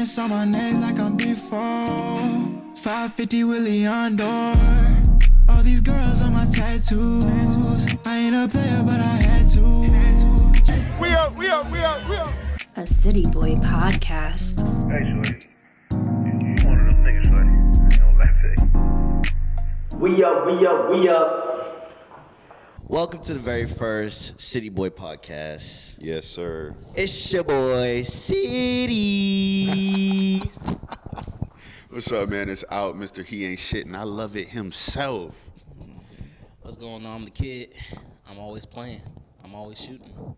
ice on my neck like I'm Big 4. 550 Willie on door. All these girls on my tattoos. I ain't a player, but I had to. We up. A City Boy podcast. Hey, shorty. You one of them niggas, shorty. I ain't gonna lie to you. We up. Welcome to the very first City Boy podcast. Yes, sir. It's your boy, City. What's up, man? It's out, Mr. He Ain't Shit, and I love it himself. What's going on? I'm the kid. I'm always playing. I'm always shooting.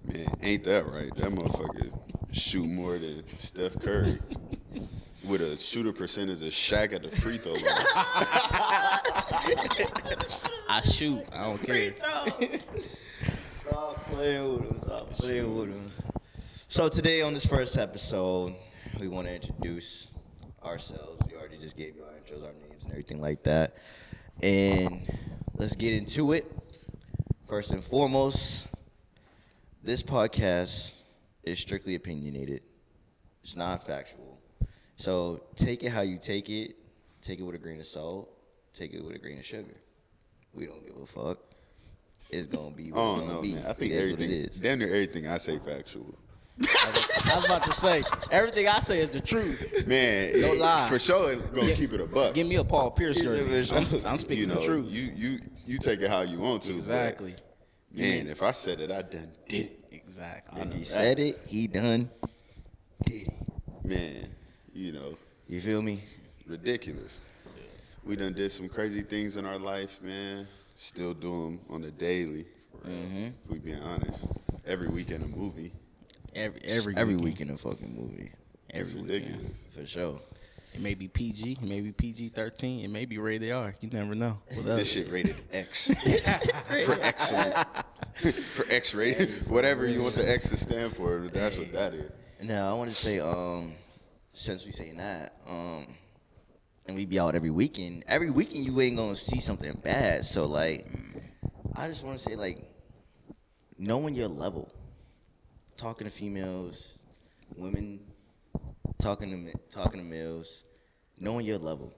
Man, ain't that right? That motherfucker shoot more than Steph Curry with a shooter percentage of Shaq at the free throw line. I shoot. I don't care. Stop playing with him. So today on this first episode, we want to introduce ourselves. We already just gave you our intros, our names, and everything like that. And let's get into it. First and foremost, this podcast is strictly opinionated. It's not factual. So take it how you take it. Take it with a grain of salt. Take it with a grain of sugar. We don't give a fuck. It's going to be what it's going to be. Man. I think it is everything, what it is. damn near everything I say factual. I was about to say, everything I say is the truth. Man, No lie. for sure, gonna keep it a buck. Give me a Paul Pierce jersey. I'm speaking the truth. You take it how you want to. Exactly. But, man, if I said it, I done did it. Exactly. If he said it, he done did it. Man, you feel me? ridiculous. We done did some crazy things in our life, man. Still do them on the daily. If we being honest, every weekend a movie. Every weekend a fucking movie. It's ridiculous. For sure. It may be PG, it may be PG-13, it may be rated R. You never know. This shit rated X. For excellent. For X rated. Whatever you want the X to stand for, that's what that is. Now, I want to say, since we saying that, and we be out every weekend you ain't going to see something bad. So, like, I just want to say, like, knowing your level. Talking to females, women, talking to males, knowing your level.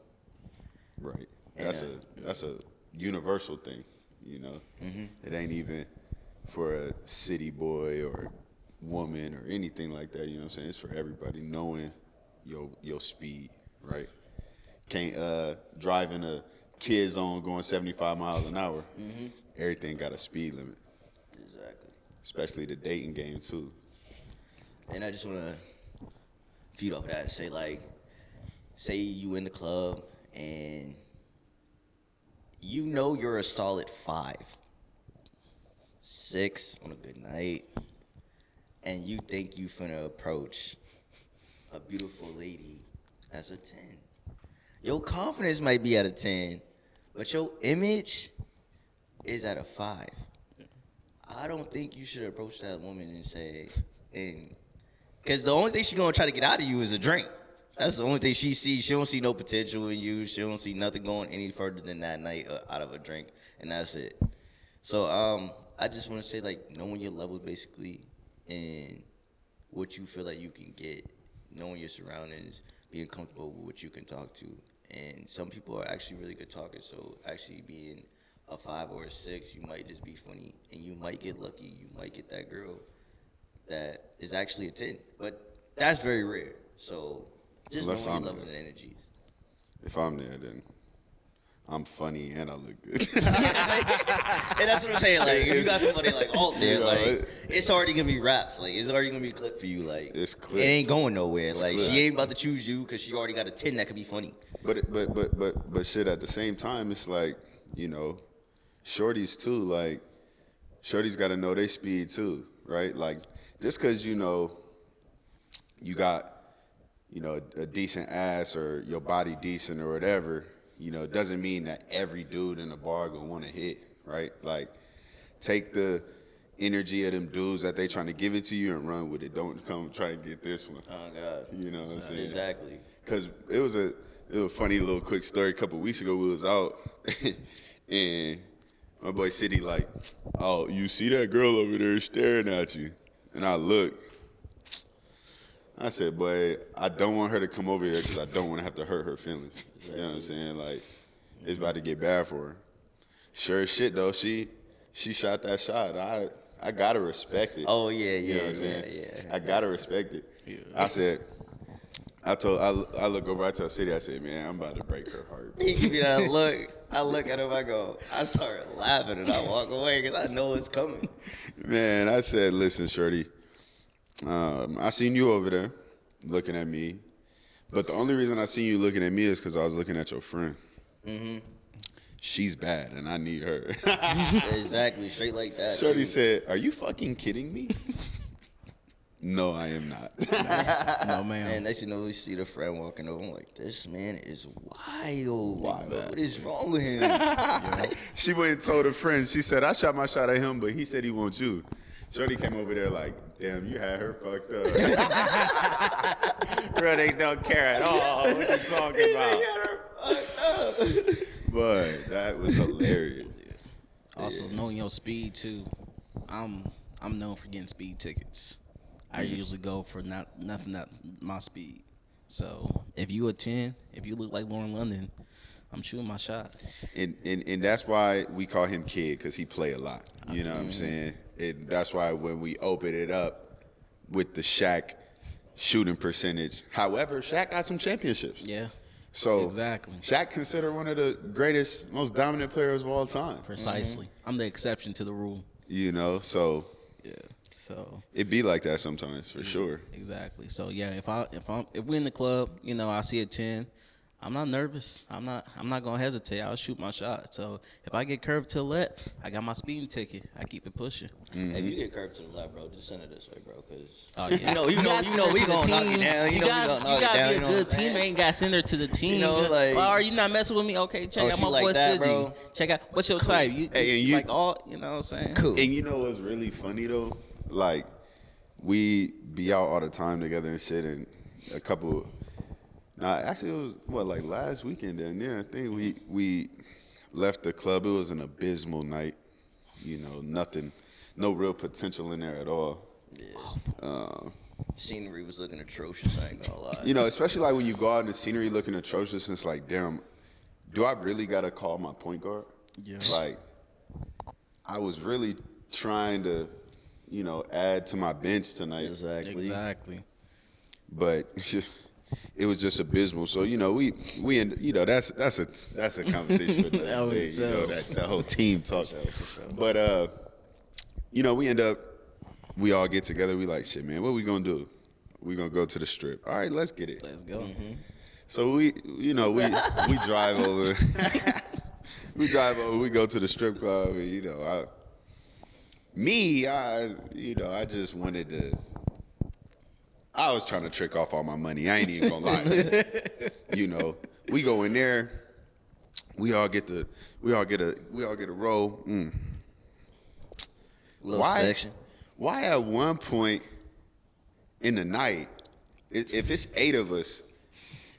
Right. That's a universal thing, It ain't even for a city boy or woman or anything like that, you know what I'm saying? It's for everybody knowing your speed, right? Can't driving a kid zone going 75 miles an hour. Everything got a speed limit. Exactly. Especially the dating game too. And I just want to feed off of that and say, like, say you in the club and you know you're a solid 5, 6 on a good night, and you think you finna approach a beautiful lady as a 10. Your confidence might be at a 10, but your image is at a 5. I don't think you should approach that woman and say, because the only thing she's going to try to get out of you is a drink. That's the only thing she sees. She don't see no potential in you. She don't see nothing going any further than that night out of a drink, and that's it. So I just want to say, like, knowing your level basically and what you feel like you can get, knowing your surroundings, being comfortable with what you can talk to. And some people are actually really good talkers, so actually being a 5 or a 6, you might just be funny, and you might get lucky. You might get that girl that is actually a 10, but that's very rare. So just Unless knowing I'm your levels there. and energies. If I'm there, then I'm funny and I look good. And that's what I'm saying. Like, if you got somebody like alt there, like, it's already gonna be raps. Like, it's already gonna be a clip for you. Like, It's it clip. ain't going nowhere. It's Like, clip. she ain't about to choose you because she already got a 10 that could be funny. But shit, at the same time, it's like, shorties too, like, shorties got to know their speed too, right? Like, just because, you got, a decent ass or your body decent or whatever, doesn't mean that every dude in the bar gonna want to hit, right? Like, take the energy of them dudes that they trying to give it to you and run with it. Don't come try to get this one. Oh, God. You know what I'm saying? Exactly. Because it was a funny little quick story. A couple weeks ago, we was out, and my boy City like, oh, you see that girl over there staring at you? And I look, I said, but I don't want her to come over here because I don't want to have to hurt her feelings. You know what I'm saying? Like, it's about to get bad for her. Sure as shit, though, she shot that shot. I gotta respect it. Oh, yeah, You know what I'm saying? I gotta respect it. Yeah. I look over, I tell City, I said, man, I'm about to break her heart. He give me that look. I look at him, I start laughing and I walk away because I know it's coming. Man, I said, listen, Shorty, I seen you over there looking at me, but the only reason I seen you looking at me is because I was looking at your friend. Mm-hmm. She's bad, and I need her. Exactly, straight like that. Shorty said, are you fucking kidding me? No, I am not. No, ma'am. And next thing you know, we see the friend walking over. I'm like, this man is wild. What is wrong with him? She went and told a friend. She said, I shot my shot at him, but he said he wants you. Shorty came over there like, damn, you had her fucked up. Bro, they don't care at all what you talking about. He had her fucked up. But that was hilarious. Also, knowing your speed too. I'm known for getting speed tickets. I usually go for nothing at my speed. So if you a 10, if you look like Lauren London, I'm shooting my shot. And that's why we call him Kid, because he play a lot. You know what I'm saying? That's why when we open it up with the Shaq shooting percentage. However, Shaq got some championships. Yeah. So exactly. Shaq considered one of the greatest, most dominant players of all time. Precisely. I'm the exception to the rule. You know, so yeah. So it be like that sometimes, for sure. Exactly. So yeah, if we're in the club, you know, I see a 10, I'm not nervous. I'm not gonna hesitate. I'll shoot my shot. So if I get curved to the left, I got my speeding ticket. I keep it pushing. Mm-hmm. If you get curved to the left, bro, just send it this way, bro. Cause you know, we gonna knock you down. You gotta be a good teammate. Got to send her to the team. You know, like, are you not messing with me? Okay, check out my boy Sidney. Bro. Check out what's your type. You like all, you know what I'm saying? Cool. And you know what's really funny though? Like, we be out all the time together and shit, and a couple. Actually, it was like last weekend down there. I think we left the club. It was an abysmal night. You know, nothing, no real potential in there at all. Yeah. Scenery was looking atrocious. I ain't gonna lie. You know, especially like when you go out and the scenery looking atrocious, and it's like, damn, do I really gotta call my point guard? Yeah. Like, I was really trying to, you know, add to my bench tonight. Exactly. But it was just abysmal. So, you know, we end, you know, that's a conversation for the day, you know, that whole team talk. For sure. But you know, we all get together. We like, shit, man, what we gonna do? We gonna go to the strip. All right, let's get it. Let's go. Mm-hmm. So we drive over. We go to the strip club, and, you know, I just wanted to. I was trying to trick off all my money. I ain't even gonna lie to you. You know, we go in there. We all get a roll. Little section. Why at one point in the night, if it's 8 of us,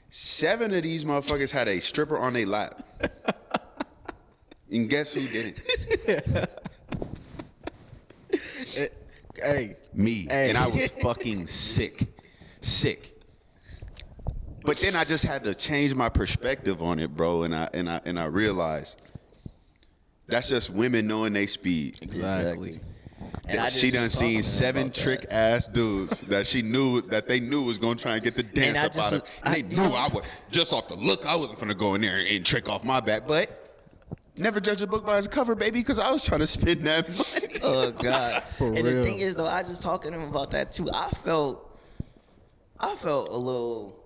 7 of these motherfuckers had a stripper on their lap, and guess who didn't? Hey. Me. And I was fucking sick. But then I just had to change my perspective on it, bro, and I realized that's just women knowing they speed. Exactly. And she done seen 7 trick ass dudes that they knew was gonna try and get the dance up out of. And they knew I was just off the look. I wasn't gonna go in there and trick off my back, but. Never judge a book by its cover, baby, because I was trying to spend that money. Oh, God. And the thing is, though, I just talking to him about that, too. I felt a little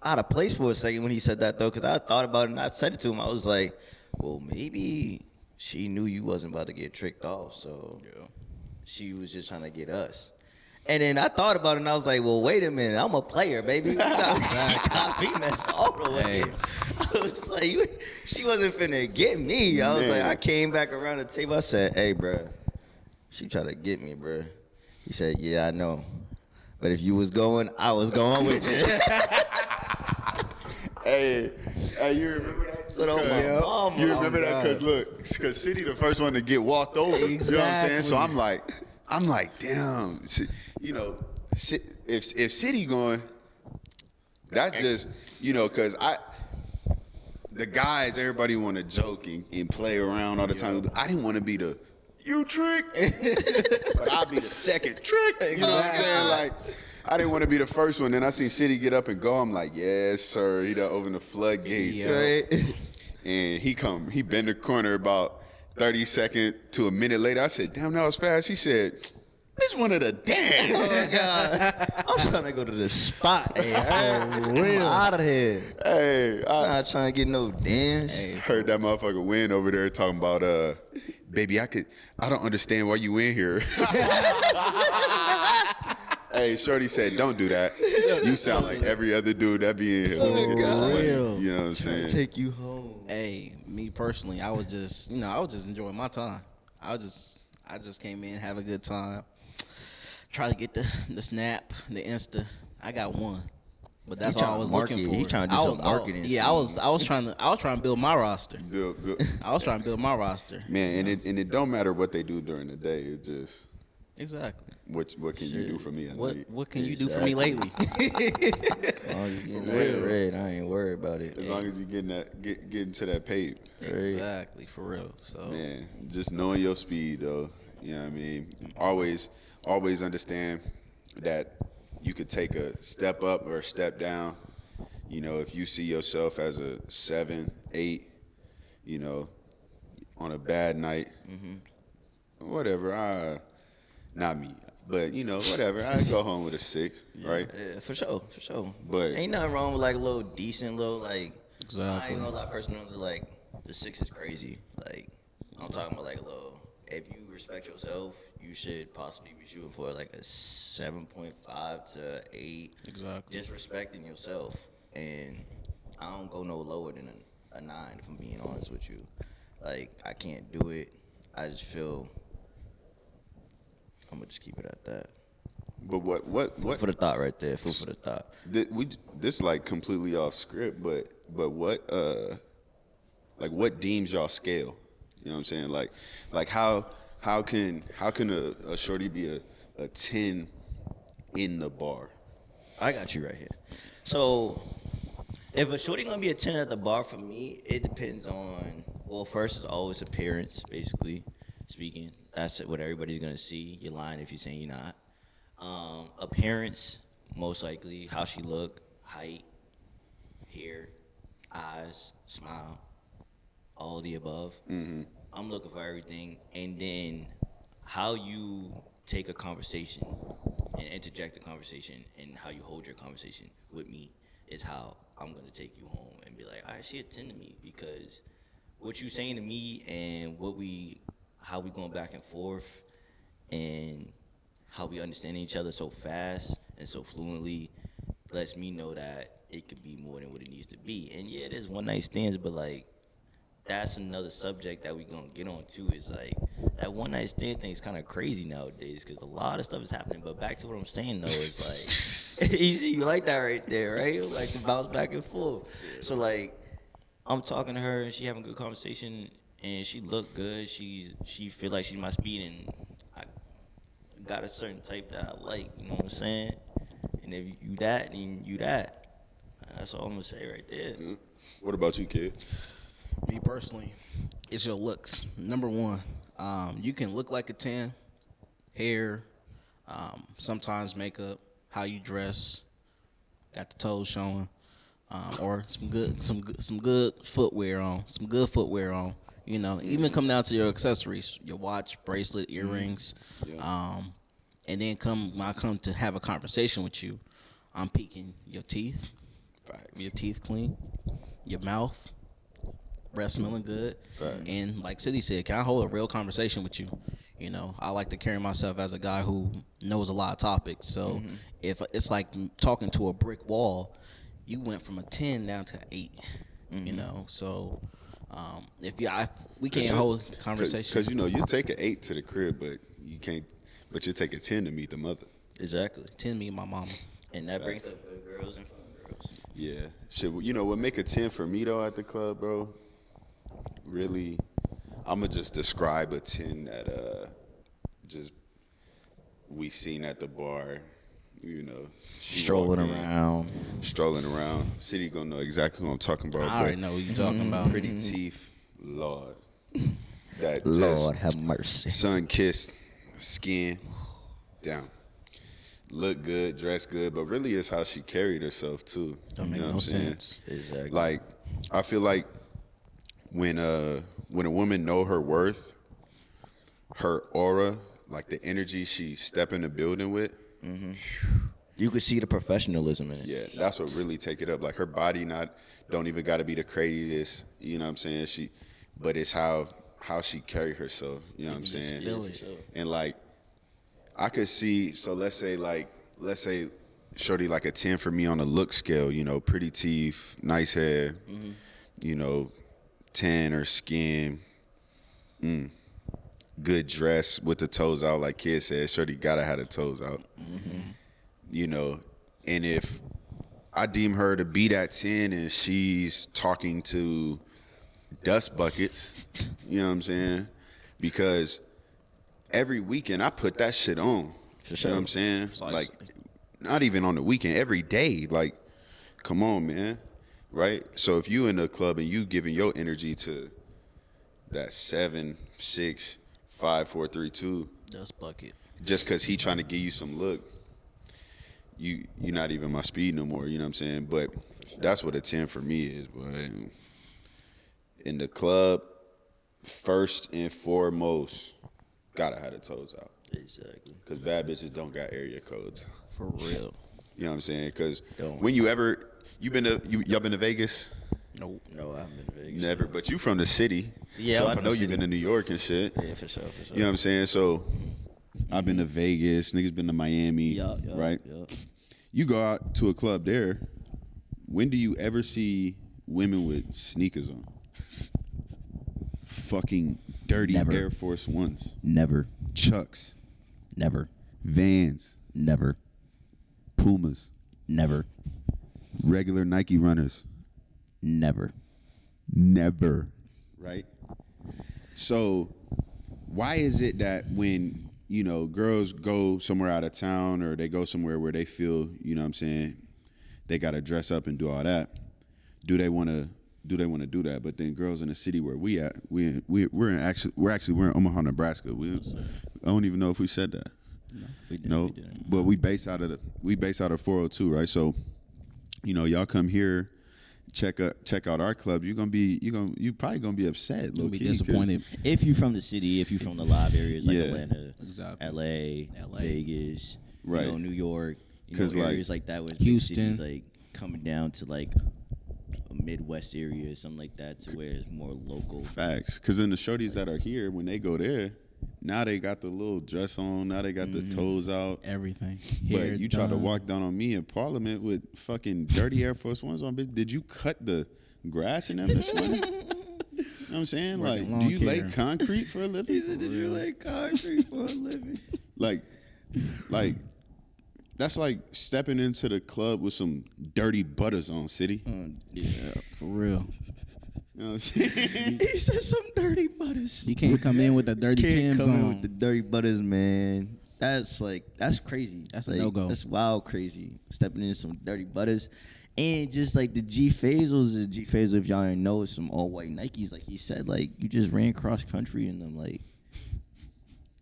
out of place for a second when he said that, though, because I thought about it and I said it to him. I was like, well, maybe she knew you wasn't about to get tricked off, so she was just trying to get us. And then I thought about it, and I was like, well, wait a minute. I'm a player, baby. You got me messed all the way. I was like, she wasn't finna get me. I was like, I came back around the table. I said, hey, bro, she tried to get me, bro. He said, yeah, I know. But if you was going, I was going with you. Hey, you remember that? You remember that? Because City the first one to get walked over. Exactly. You know what I'm saying? So I'm like, damn. You know, if City going, that's just, because the guys, everybody want to joke and play around all the time. I didn't want to be the you trick, but I'll be the second trick. You know what I'm saying? Like, I didn't want to be the first one. Then I seen City get up and go. I'm like, yes, sir. He done opened the floodgates. Right. And he bent the corner about 30 seconds to a minute later. I said, damn, that was fast. He said, this one of the dance. Oh, God. I'm trying to go to the spot. Hey, I'm out of here. Hey, I'm not trying to get no dance. Hey, heard that motherfucker Win over there talking about, baby, I don't understand why you in here. Hey, Shorty said, don't do that. You sound like every other dude that be in here. Oh, God. You know what I'm saying? Take you home. Hey, me personally, I was just enjoying my time. I just came in, have a good time. Try to get the snap, the Insta. I got one, but that's all I was looking for. He trying to do some marketing. Yeah, I was trying to build my roster. I was trying to build my roster. Man, and it don't matter what they do during the day. It's just exactly. What can you do for me? What can you do for me lately? As long as you getting that red, I ain't worried about it. As long as you getting to that pape. Exactly, for real. So man, just knowing your speed though. You know what I mean? Always understand that you could take a step up or a step down. If you see yourself as a 7, 8, on a bad night, whatever. Not me, but whatever. I go home with a 6, right? Yeah, for sure. But ain't nothing wrong with like a little decent, exactly. I ain't gonna lie, personally, like the 6 is crazy. Like I'm talking about like a little. If you respect yourself, you should possibly be shooting for like a 7.5 to 8. Exactly. Just respecting yourself, and I don't go no lower than a 9. If I'm being honest with you, like I can't do it. I just feel I'm gonna just keep it at that. But what Food for the thought right there. Food for the thought. This like completely off script, but what deems y'all scale? You know what I'm saying? Like how can a shorty be a 10 in the bar? I got you right here. So if a shorty gonna be a 10 at the bar, for me, it depends on, well, first it's always appearance, basically speaking. That's what everybody's gonna see. You're lying if you're saying you're not. Appearance, most likely, how she look, height, hair, eyes, smile, all of the above. Mm-hmm. I'm looking for everything. And then how you take a conversation and interject a conversation and how you hold your conversation with me is how I'm going to take you home and be like, all right, she a 10 to me, because what you saying to me and how we going back and forth and how we understand each other so fast and so fluently lets me know that it could be more than what it needs to be. And yeah, there's one night stands, but like, that's another subject that we gonna get on too. Is like that one night stand thing is kind of crazy nowadays because a lot of stuff is happening. But back to what I'm saying though, it's like you like that right there, right? You like to bounce back and forth. So like I'm talking to her and she having a good conversation and she look good. She feel like she's my speed and I got a certain type that I like. You know what I'm saying? And if you that, then you that. That's all I'm gonna say right there. What about you, kid? Me personally, it's your looks. Number one, you can look like a 10, hair, sometimes makeup, how you dress, got the toes showing, or some good footwear on, even come down to your accessories, your watch, bracelet, earrings, and then when I come to have a conversation with you, I'm peeking your teeth, your teeth clean, your mouth, breath smelling good. And like City said, can I hold a real conversation with you? I like to carry myself as a guy who knows a lot of topics. So if it's like talking to a brick wall, you went from a 10 down to 8. So we can't hold conversation. Because you take an 8 to the crib, but you can't. But you take a 10 to meet the mother. Exactly. 10 meet my mama. And that brings up good girls and fun girls. Yeah. Shit, what make a 10 for me though at the club, bro? Really, I'm gonna just describe a 10 that just we seen at the bar. you know, she Strolling walked in, around. strolling around. City gonna know exactly what I'm talking about. I already know what you're talking about. Pretty teeth, Lord. That Lord just have mercy. sun kissed skin down. Look good, dress good, but really it's how she carried herself too. Don't make You know no what I'm saying? sense. Exactly. Like, I feel like when a woman know her worth, her aura, like the energy she step in the building with, You could see the professionalism in it. yeah, that's what really take it up. Like her body don't even got to be the craziest, you know what I'm saying? But it's how she carry herself, you know what I'm saying? feel it. And like, I could see. So let's say, shorty like a 10 for me on the look scale. You know, pretty teeth, nice hair. You know, tan or skin. Good dress with the toes out, like Kid said. Shorty gotta have the toes out. You know, and if I deem her to be that 10 and she's talking to dust buckets, you know what I'm saying? Because every weekend I put that shit on. For You know what I'm sure. saying? Precisely. Like, not even on the weekend, every day. Like, come on, man. Right? So if you in the club and you giving your energy to that 7, 6, 5, 4, 3, 2, Dust bucket. just because he trying to give you some look, you're not even my speed no more, you know what I'm saying? But that's what a 10 for me is, boy. In the club, first and foremost, gotta have the toes out. Exactly. Because bad bitches don't got area codes. For real. You know what I'm saying? Because Don't. when y'all been to Vegas? Nope. No, I haven't been to Vegas. Never. But you from the city. Yeah, so I'm I from know the you've city. been to New York and shit. Yeah, for sure. You know what I'm saying? So I've been to Vegas. Niggas been to Miami. Right? Yup. You go out to a club there. When do you ever see women with sneakers on? Fucking dirty Never. Air Force Ones. Never. Chucks. Never. Vans. Never. Pumas. Never. Regular Nike runners. Never. Never. Right? So why is it that when, you know, girls go somewhere out of town or they go somewhere where they feel, you know what I'm saying, they got to dress up and do all that, do they want to do that? But then girls in the city where we're in Omaha, Nebraska. I don't even know if we said that. No, but we base out of 402, right? So, you know, y'all come here, check out our club. You probably gonna be upset. You'll be low-key, disappointed. If you from the city, if you from the live areas like Yeah. Atlanta, Exactly. LA, Vegas, Right. you know, New York, 'Cause, like, areas like that was Houston. cities, like coming down to like a Midwest area or something like that, to where it's more local. Facts. Because then the shorties that are here, when they go there, now they got the little dress on. Now they got the toes out. Everything. But Hair you try to done. walk down on me in Parliament with fucking dirty Air Force Ones on, bitch. Did you cut the grass in them this morning? You know what I'm saying? Working Like, do you lawn lay care. concrete for a living? Did you like concrete for a living? Like, that's like stepping into the club with some dirty butters on, city. Yeah, for real. You know what I'm saying? He said some dirty butters. You can't come in with the dirty Can't Timbs come in on. with the dirty butters, man. That's crazy. That's a like, no-go. That's wild crazy. Stepping in some dirty butters. And just like the G Phasals, if y'all didn't know, some all white Nikes, like he said, like you just ran cross country in them. Like,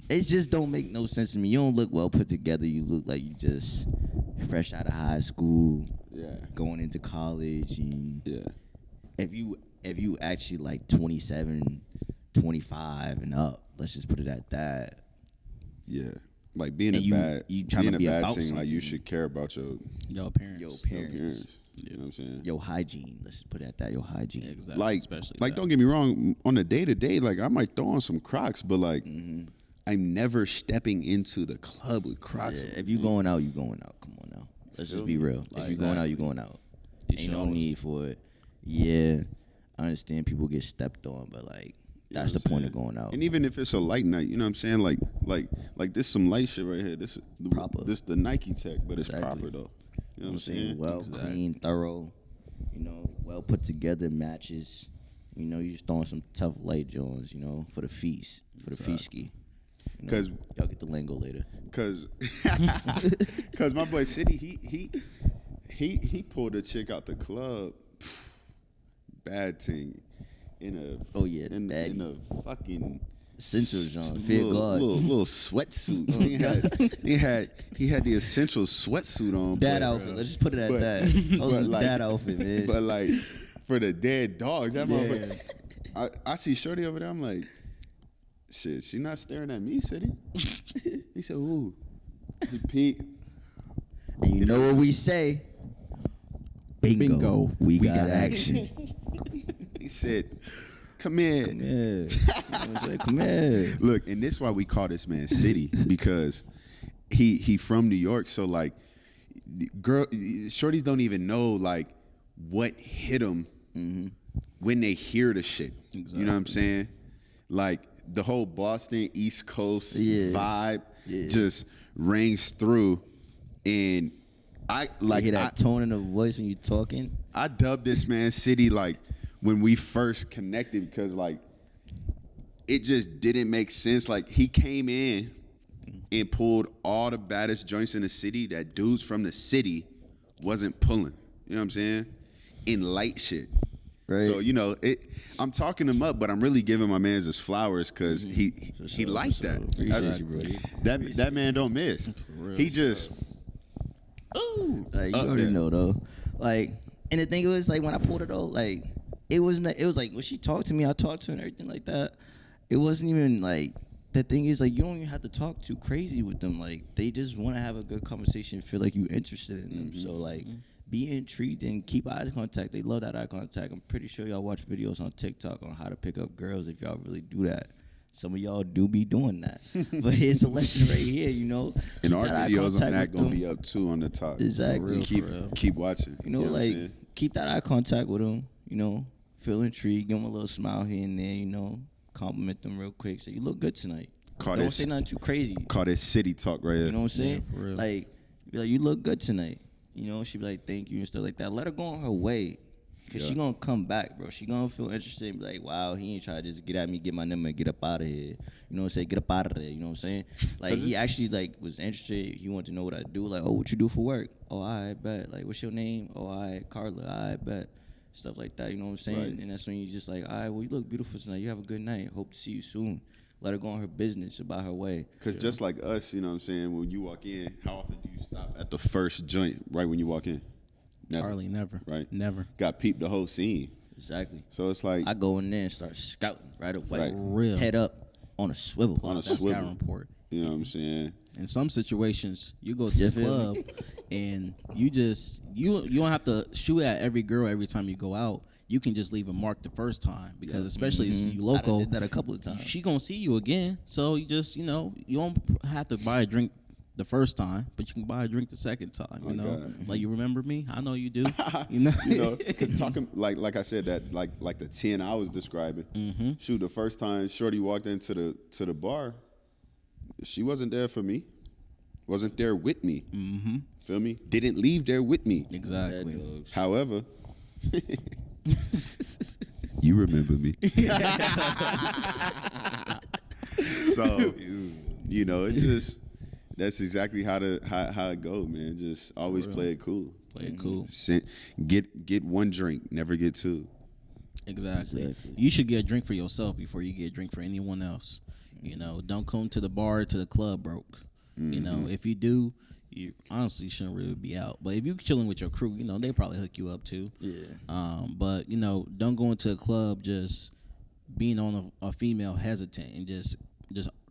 it just don't make no sense to me. You don't look well put together. You look like you just fresh out of high school, Yeah. going into college. And Yeah. if you actually like 27, 25 and up, let's just put it at that. Yeah. Like being And a you bad tryna be bad about team, like you something. should care about your Your parents. Your parents. parents, You know what I'm saying? your hygiene. Let's just put it at that. Your hygiene. Exactly. Like, Especially like that. don't get me wrong, on a day to day, like I might throw on some Crocs, but like I'm never stepping into the club with Crocs. Yeah, if you going out, you going out. Come on now. Let's just be real. If you going out, you going out. You Ain't should no always- need for it. Yeah, I understand people get stepped on, but like that's the point of going out. And even if it's a light night, you know what I'm saying? Like this some light shit right here. This Proper. This the Nike tech, but it's Exactly. proper though. You know what I'm saying? Well clean, thorough, well put together matches. You just throwing some tough light Jones, for the feast, for the feast ski. Cause y'all get the lingo later. Cause my boy City, he pulled a chick out the club, bad thing, in a in a fucking Essentials, John. Fear God. Little sweatsuit. He had the essential sweatsuit on. That outfit. Let's just put it at that. That outfit, man. But like for the dead dogs, that motherfucker. I see Shorty over there. I'm like, shit, she not staring at me, City. He said, ooh. He peeked. And you know what we say? Bingo. We got action. He said, come here. Come here. Look, and this is why we call this man City, because he from New York, so like shorties don't even know like what hit them when they hear the shit. Exactly. You know what I'm saying? Like the whole Boston East Coast vibe just rings through, and I like you hear that tone in the voice when you talking. I dubbed this man City like when we first connected, because like it just didn't make sense. Like he came in and pulled all the baddest joints in the city that dudes from the city wasn't pulling. You know what I'm saying? In light shit. Right. So, you know, I'm talking him up, but I'm really giving my man his flowers because he liked that. Appreciate you, Brody. That man don't miss. He just like, you already know though. Like, and the thing was like when I pulled it though, like it was like when she talked to me, I talked to her and everything like that. It wasn't even like, the thing is like you don't even have to talk too crazy with them. Like they just want to have a good conversation, feel like you're interested in them. So like be intrigued and keep eye contact. They love that eye contact. I'm pretty sure y'all watch videos on TikTok on how to pick up girls if y'all really do that. Some of y'all do be doing that. But here's a lesson right here, you know. And our videos on that gonna be up too on the top. Exactly. Keep watching. You know like keep that eye contact with them, you know. Feel intrigued, give them a little smile here and there, you know. Compliment them real quick. Say, you look good tonight. Don't say nothing too crazy. Call this city talk right here. You know what I'm saying? Yeah, for real. Like, be like, you look good tonight. You know, she be like, thank you and stuff like that. Let her go on her way. Because she going to come back, bro. She going to feel interested and be like, wow, he ain't trying to just get at me, get my number, and get up out of here. You know what I'm saying? Get up out of there. You know what I'm saying? Like, he actually, like, was interested. He wanted to know what I do. Like, oh, what you do for work? Oh, I bet. Like, what's your name? Oh, Carla. I bet. Stuff like that. You know what I'm saying? Right. And that's when you just like, all right, well, you look beautiful tonight. You have a good night. Hope to see you soon. Let her go on her business about her way. Because just like us, you know what I'm saying, when you walk in, how often do you stop at the first joint right when you walk in? Never. Hardly never. Right? Never. Got peeped the whole scene. Exactly. So it's like, I go in there and start scouting right away. Right. Real. Head up on a swivel. On a That's swivel. scout report. You know what I'm saying? In some situations, you go to the club and you don't have to shoot at every girl every time you go out. You can just leave a mark the first time, because especially if you local, I did that a couple of times. She gonna see you again, so you just you don't have to buy a drink the first time, but you can buy a drink the second time. You know, God. Like, you remember me? I know you do. You know, because talking like I said, that like the 10 I was describing. Shoot, the first time Shorty walked into the bar, she wasn't there for me, wasn't there with me. Feel me? Didn't leave there with me. Exactly. However. You remember me. So, you know, it just, that's exactly how it go, man. Just always play it cool. Play it cool. Get one drink, never get two. Exactly. You should get a drink for yourself before you get a drink for anyone else. You know, don't come to the bar, to the club broke. You know, if you do, you honestly shouldn't really be out. But if you chilling with your crew, you know, they probably hook you up too. Yeah. But, you know, don't go into a club just being on a female hesitant and just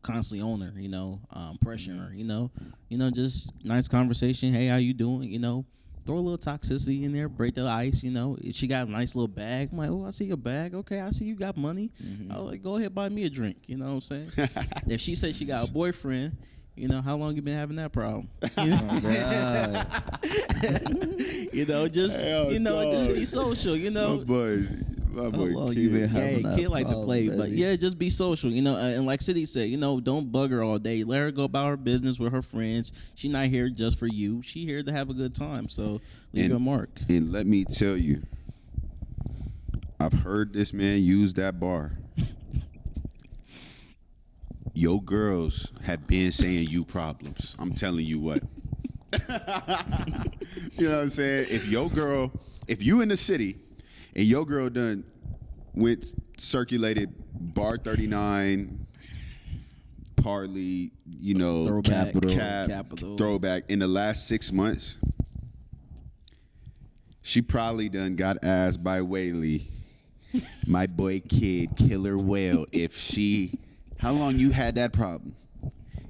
constantly on her, you know, pressuring her, you know, just nice conversation. Hey, how you doing? You know, throw a little toxicity in there, break the ice, you know. If she got a nice little bag, I'm like, oh, I see your bag. Okay, I see you got money. I was like, go ahead, buy me a drink. You know what I'm saying? If she said she got a boyfriend, you know, how long you been having that problem? You know, just just be social. You know, my boy, kid like to play, baby. But yeah, just be social. You know, and like City said, you know, don't bug her all day. Let her go about her business with her friends. She not here just for you. She here to have a good time. So leave your mark. And let me tell you, I've heard this man use that bar. Your girls have been saying you problems. I'm telling you what. You know what I'm saying? If you in the city and your girl done circulated Bar 39, Parley, you know, Throwback, Capital, Throwback in the last 6 months, she probably done got asked by Whaley, my boy Kid, Killer Whale, how long you had that problem?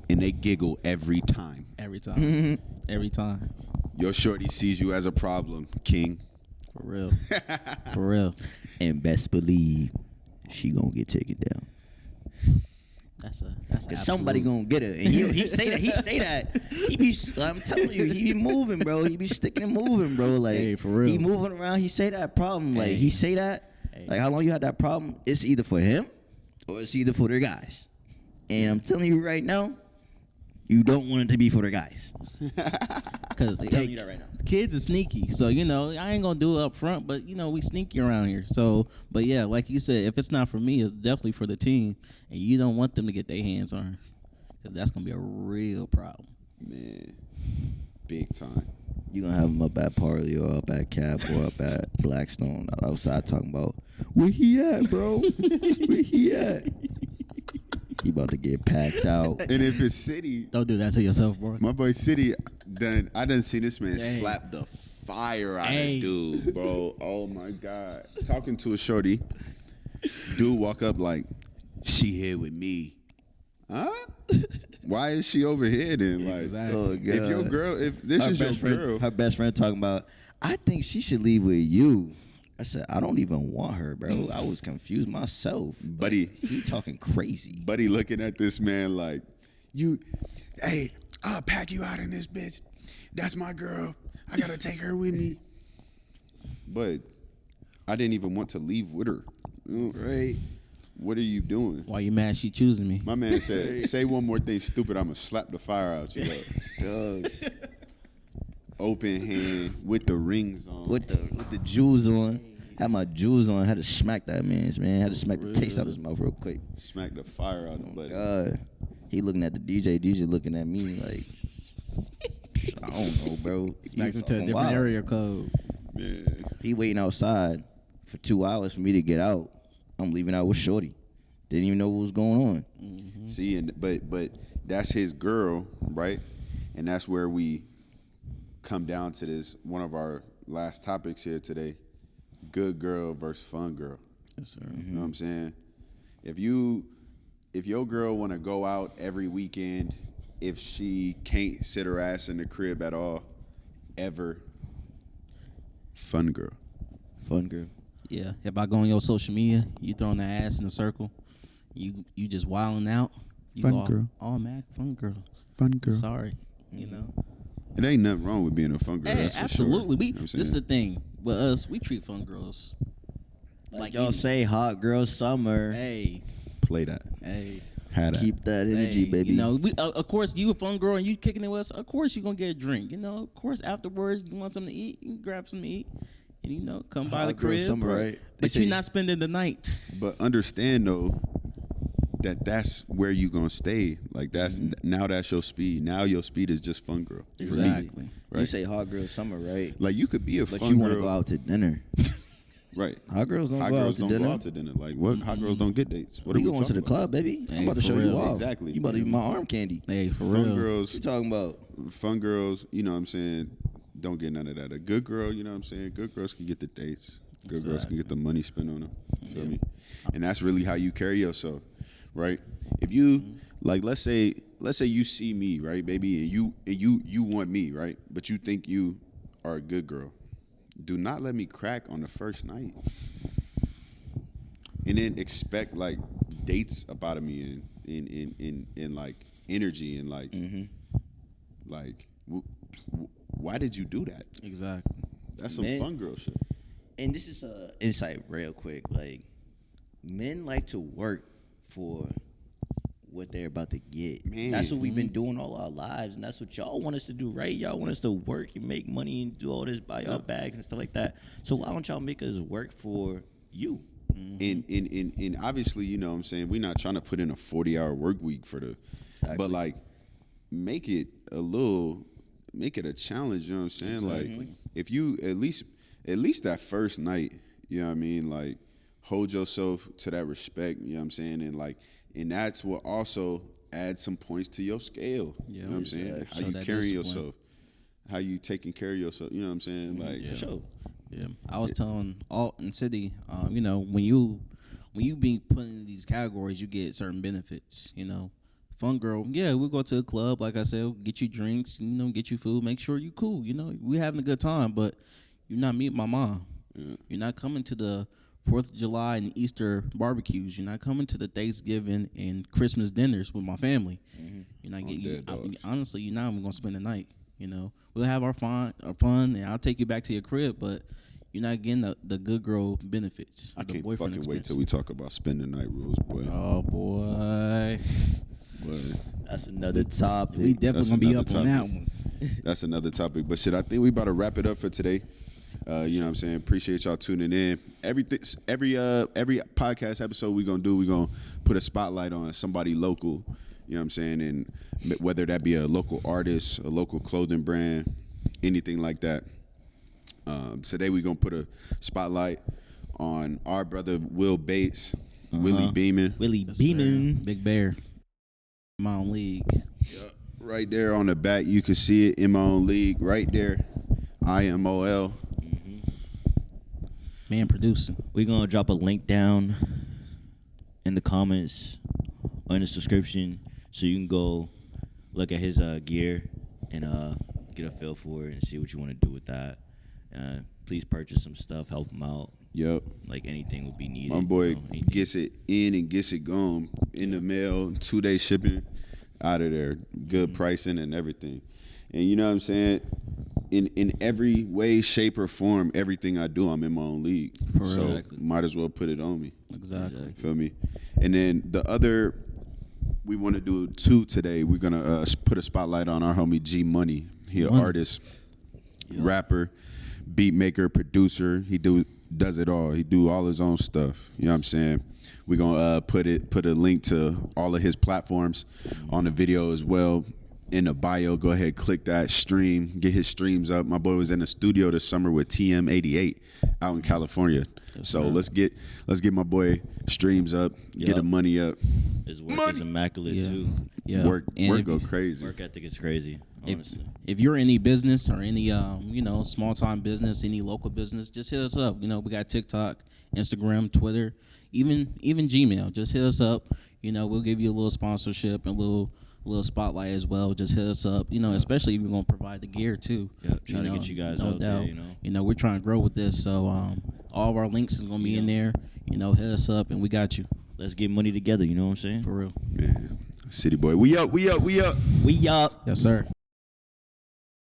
And they giggle every time. Every time. Every time. Your shorty sees you as a problem, King. For real. For real. And best believe she gonna get taken down. That's Somebody gonna get her. And he say that. He be, I'm telling you, he be moving, bro. He be sticking and moving, bro. Like, hey, for real. He moving around. He say that problem. Like, he say that. Like, how long you had that problem? It's either for him or it's either for their guys. And I'm telling you right now, you don't want it to be for the guys. Because I'm telling you that right now. Kids are sneaky, so I ain't gonna do it up front, but we sneaky around here. So, but yeah, like you said, if it's not for me, it's definitely for the team, and you don't want them to get their hands on her, because that's gonna be a real problem. Man, big time. You gonna have him up at Parley or up at Cap or up at Blackstone outside talking about where he at, bro? Where he at? He about to get packed out. And if it's City, Don't do that to yourself, bro. my boy City, I done see this man slap the fire out of dude, bro. Oh my God. Talking to a shorty, dude walk up like, she here with me. Huh? Why is she over here then? Like, Exactly. Oh, God. if your girl, if this is your girl, her best friend talking about, I think she should leave with you. I said, I don't even want her, bro. I was confused myself. buddy, He talking crazy. buddy looking at this man like, hey, I'll pack you out in this bitch. That's my girl. I gotta take her with me. But I didn't even want to leave with her. Right. What are you doing? Why you mad she choosing me? My man said, say one more thing stupid, I'm gonna slap the fire out you. Dogs. Open hand with the rings on. with the jewels on. Had my jewels on. Had to smack that man's, man. Had to smack the taste out of his mouth real quick. Smack the fire out of him, buddy. God. He looking at the DJ. DJ looking at me like, I don't know, bro. Smacked He him to a fucking different wild. area code. Man. He waiting outside for 2 hours for me to get out. I'm leaving out with Shorty. Didn't even know what was going on. Mm-hmm. See, but that's his girl, right? And that's where we come down to this, one of our last topics here today, good girl versus fun girl. Yes, sir. You know what I'm saying? If your girl want to go out every weekend, if she can't sit her ass in the crib at all, ever, fun girl. Fun girl. Yeah, if I go on your social media, you throwing that ass in a circle, you just wilding out. You Fun go, girl. Oh man, fun girl. Fun girl. Sorry, It ain't nothing wrong with being a fun girl. Hey, that's for absolutely. Sure. You know what I'm This is the saying? thing with us. We treat fun girls Like y'all say, hot girl summer. Hey, Play that. hey. Had that. Keep that energy, Hey, baby. we of course you a fun girl and you kicking it with us. Of course you gonna get a drink. Of course afterwards you want something to eat. You can grab something to eat, and come by the Hot girl crib. summer, bro. right? They But say- you're not spending the night. But understand though that's where you gonna stay. Like now that's your speed. Now your speed is just fun girl. For me. Exactly. You Right. say hot girl summer, right? Like you could be a But fun you girl. want to go out to dinner. Right. Hot girls don't Hot go girls out to don't dinner. go out to dinner. Like what? Hot girls don't get dates. What We are we going to talking the about? club, baby. Hey, I'm about to for show you real. off. Exactly. You about to eat my arm candy. Hey, for Fun real. What girls, you talking about? fun girls. You know what I'm saying? Don't get none of that. A good girl. You know what I'm saying? Good girls can get the dates. Good girls can get the money spent on them. You feel me? And that's really how you carry yourself, right? If you like, let's say you see me, right, baby, and you want me, right? But you think you are a good girl. Do not let me crack on the first night, and then expect like dates up out of me and like energy and like like why did you do that? Exactly. That's some Man. fun girl shit. And this is a insight real quick. Like, men like to work for what they're about to get. Man. That's what we've been doing all our lives, and that's what y'all want us to do, right? Y'all want us to work and make money and do all this, buy y'all bags and stuff like that. So why don't y'all make us work for you? And obviously, you know what I'm saying, we're not trying to put in a 40-hour work week but like make it a challenge, you know what I'm saying? Exactly. Like if you at least that first night, you know what I mean, like hold yourself to that respect, you know what I'm saying? And that's what also adds some points to your scale. You know what I'm saying? How you carrying yourself, how you taking care of yourself, you know what I'm saying? Like for sure. Yeah, I was telling Alt and City, you know, when you be put in these categories, you get certain benefits. You know, fun girl, yeah, we'll go to a club, like I said, we'll get you drinks, you know, get you food, make sure you cool. You know, we having a good time, but you're not meeting my mom. Yeah. You're not coming to the 4th of July and Easter barbecues. You're not coming to the Thanksgiving and Christmas dinners with my family. Mm-hmm. You're not getting. Honestly, you're not even gonna spend the night. You know, we'll have our fun, and I'll take you back to your crib, but you're not getting the good girl benefits. I can't fucking wait till we talk about spending night rules, boy. Oh boy, that's another topic. We definitely gonna be up on that one. That's another topic. But shit, I think we about to wrap it up for today. You know what I'm saying? Appreciate y'all tuning in. Every podcast episode we're gonna put a spotlight on somebody local. You know what I'm saying? And whether that be a local artist, a local clothing brand, anything like that. Today we're going to put a spotlight on our brother Will Bates, Willie Beeman. Big Bear. My own league. Yeah, right there on the back, you can see it in my own league right there. IMOL. Man producing. We're going to drop a link down in the comments or in the description so you can go look at his gear and get a feel for it and see what you want to do with that. Please purchase some stuff, help him out. Yep. Like anything would be needed. My boy gets it in and gets it gone in the mail, 2-day shipping, out of there. Good pricing and everything. And you know what I'm saying? In every way, shape, or form, everything I do, I'm in my own league. So might as well put it on me. Exactly. Feel me? And then the other, we want to do 2 today. We're going to put a spotlight on our homie G Money. He an artist, rapper, beat maker, producer. He does it all. He do all his own stuff. You know what I'm saying? We're gonna put a link to all of his platforms on the video as well in the bio. Go ahead, click that, stream, get his streams up. My boy was in the studio this summer with TM88 out in California. So let's get my boy streams up, get the money up. His work is immaculate too. Yeah, work go crazy. Work ethic is crazy. Honestly. If you're any business or any small time business, any local business, just hit us up. You know, we got TikTok, Instagram, Twitter, even Gmail. Just hit us up. You know, we'll give you a little sponsorship and a little spotlight as well. Just hit us up. You know, especially if you're gonna provide the gear too. Yeah, trying to get you guys out there. You know, we're trying to grow with this. So all of our links is gonna be in there. You know, hit us up and we got you. Let's get money together. You know what I'm saying? For real. Man, City Boy, we up. We up. Yes, sir.